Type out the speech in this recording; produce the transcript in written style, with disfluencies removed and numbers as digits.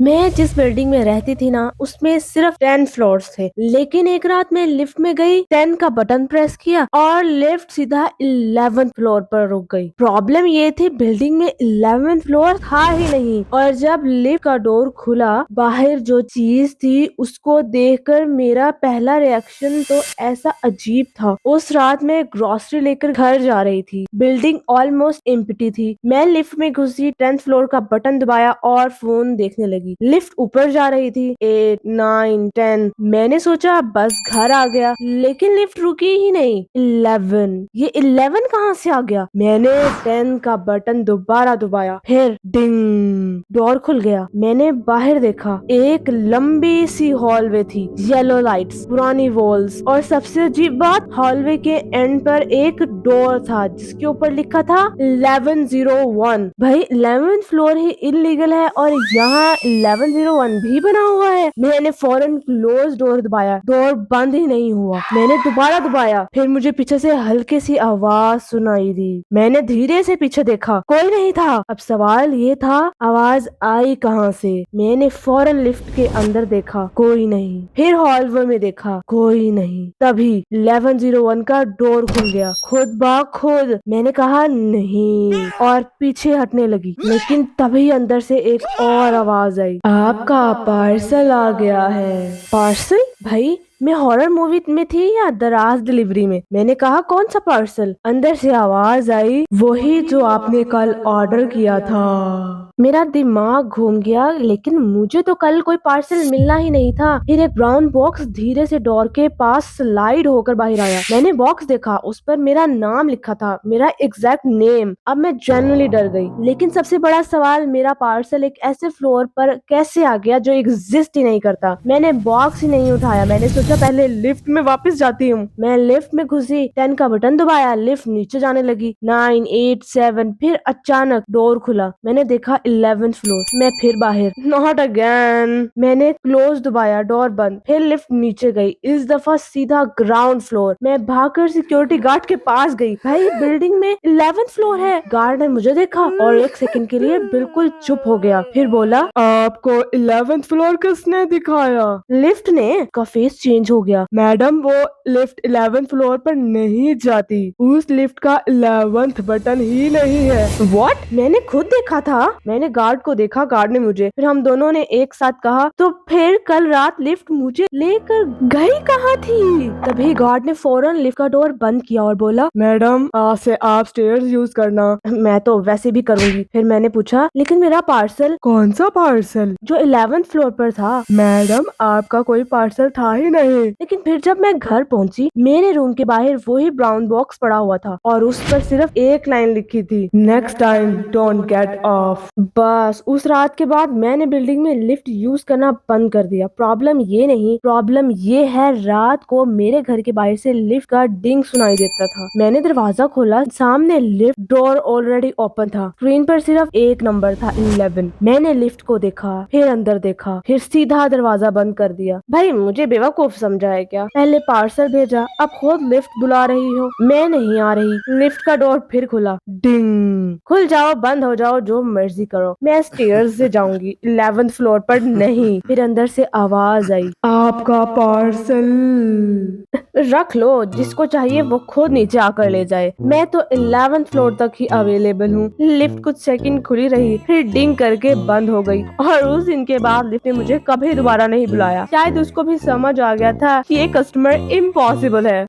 मैं जिस बिल्डिंग में रहती थी ना उसमें सिर्फ 10 फ्लोर्स थे, लेकिन एक रात मैं लिफ्ट में गई, 10 का बटन प्रेस किया और लिफ्ट सीधा 11th फ्लोर पर रुक गई। प्रॉब्लम ये थी बिल्डिंग में 11th फ्लोर था ही नहीं, और जब लिफ्ट का डोर खुला बाहर जो चीज थी उसको देखकर मेरा पहला रिएक्शन तो ऐसा अजीब था। उस रात मैं ग्रोसरी लेकर घर जा रही थी, बिल्डिंग ऑलमोस्ट एम्प्टी थी। मैं लिफ्ट में घुसी, 10th फ्लोर का बटन दबाया और फोन देखने लगी। लिफ्ट ऊपर जा रही थी, 8, 9, 10। मैंने सोचा बस घर आ गया, लेकिन लिफ्ट रुकी ही नहीं। 11, ये 11 कहाँ से आ गया? मैंने 10 का बटन दोबारा दबाया, फिर डिंग, डोर खुल गया। मैंने बाहर देखा, एक लंबी सी हॉलवे थी, येलो लाइट्स, पुरानी वॉल्स, और सबसे अजीब बात, हॉलवे के एंड पर एक डोर था जिसके ऊपर लिखा था 1101। भाई 11th फ्लोर ही इलीगल है और यहाँ 1101 भी बना हुआ है। मैंने फौरन क्लोज डोर दबाया, डोर बंद ही नहीं हुआ। मैंने दोबारा दबाया, फिर मुझे पीछे से हल्की सी आवाज सुनाई दी। मैंने धीरे से पीछे देखा, कोई नहीं था। अब सवाल ये था, आवाज आई कहाँ से? मैंने फौरन लिफ्ट के अंदर देखा, कोई नहीं। फिर हॉलवे में देखा, कोई नहीं। तभी 1101 का डोर खुल गया, खुद ब खुद। मैंने कहा नहीं और पीछे हटने लगी, लेकिन तभी अंदर से एक और आवाज आई, आपका पार्सल आ गया है। पार्सल? भाई मैं हॉरर मूवी में थी या दराज डिलीवरी में? मैंने कहा कौन सा पार्सल? अंदर से आवाज आई, वही जो आपने कल ऑर्डर किया था। मेरा दिमाग घूम गया, लेकिन मुझे तो कल कोई पार्सल मिलना ही नहीं था। फिर एक ब्राउन बॉक्स धीरे से डोर के पास स्लाइड होकर बाहर आया। मैंने बॉक्स देखा, उस पर मेरा नाम लिखा था, मेरा एग्जैक्ट नेम। अब मैं जेन्युइनली डर गई, लेकिन सबसे बड़ा सवाल, मेरा पार्सल एक ऐसे फ्लोर पर कैसे आ गया जो एग्जिस्ट ही नहीं करता? मैंने बॉक्स ही नहीं उठाया। मैंने सोचा पहले लिफ्ट में वापस जाती हूँ। मैं लिफ्ट में घुसी, 10 का बटन दबाया, लिफ्ट नीचे जाने लगी, 9, 8, 7। फिर अचानक डोर खुला, मैंने देखा 11th फ्लोर। मैं फिर बाहर, नॉट अगेन। मैंने क्लोज दबाया, डोर बंद। फिर लिफ्ट नीचे गई, इस दफा सीधा ग्राउंड फ्लोर। मैं भागकर सिक्योरिटी गार्ड के पास गई। भाई बिल्डिंग में 11th फ्लोर है। गार्ड ने मुझे देखा और एक सेकंड के लिए बिल्कुल चुप हो गया, फिर बोला, आपको 11th फ्लोर किसने दिखाया? लिफ्ट ने। का फेस चेंज हो गया। मैडम वो लिफ्ट 11th फ्लोर पर नहीं जाती, उस लिफ्ट का 11th बटन ही नहीं है। व्हाट? मैंने खुद देखा था। मैंने गार्ड को देखा, गार्ड ने मुझे, फिर हम दोनों ने एक साथ कहा, तो फिर कल रात लिफ्ट मुझे लेकर गई कहाँ थी? तभी गार्ड ने फौरन लिफ्ट का डोर बंद किया और बोला, मैडम आज से आप स्टेयर्स यूज करना। मैं तो वैसे भी करूंगी। फिर मैंने पूछा, लेकिन मेरा पार्सल? कौन सा पार्सल? जो 11th फ्लोर पर था। मैडम आपका कोई पार्सल था ही नहीं। लेकिन फिर जब मैं घर पहुंची, मेरे रूम के बाहर वही ब्राउन बॉक्स पड़ा हुआ था और उस पर सिर्फ एक लाइन लिखी थी, next time don't get of. बस उस रात के बाद मैंने बिल्डिंग में लिफ्ट यूज करना बंद कर दिया। प्रॉब्लम ये नहीं, प्रॉब्लम ये है, रात को मेरे घर के बाहर से लिफ्ट का डिंग सुनाई देता था। मैंने दरवाजा खोला, सामने लिफ्ट डोर ऑलरेडी ओपन था, स्क्रीन पर सिर्फ एक नंबर था, 11। मैंने लिफ्ट को देखा, फिर अंदर देखा, फिर सीधा दरवाजा बंद कर दिया। भाई मुझे बेवकूफ समझा है क्या? पहले पार्सल भेजा, अब खुद लिफ्ट बुला रही हो। मैं नहीं आ रही। लिफ्ट का डोर फिर खुला, डिंग। खुल जाओ, बंद हो जाओ, जो मर्जी करो, मैं स्टेयर्स से जाऊंगी, 11th फ्लोर पर नहीं। फिर अंदर से आवाज आई, आपका पार्सल रख लो, जिसको चाहिए वो खुद नीचे आकर ले जाए। मैं तो 11th फ्लोर तक ही अवेलेबल हूँ। लिफ्ट कुछ सेकंड खुली रही, फिर डिंग करके बंद हो गई, और उस दिन के बाद लिफ्ट ने मुझे कभी दोबारा नहीं बुलाया। शायद उसको भी समझ आ गया था कि ये कस्टमर इम्पॉसिबल है।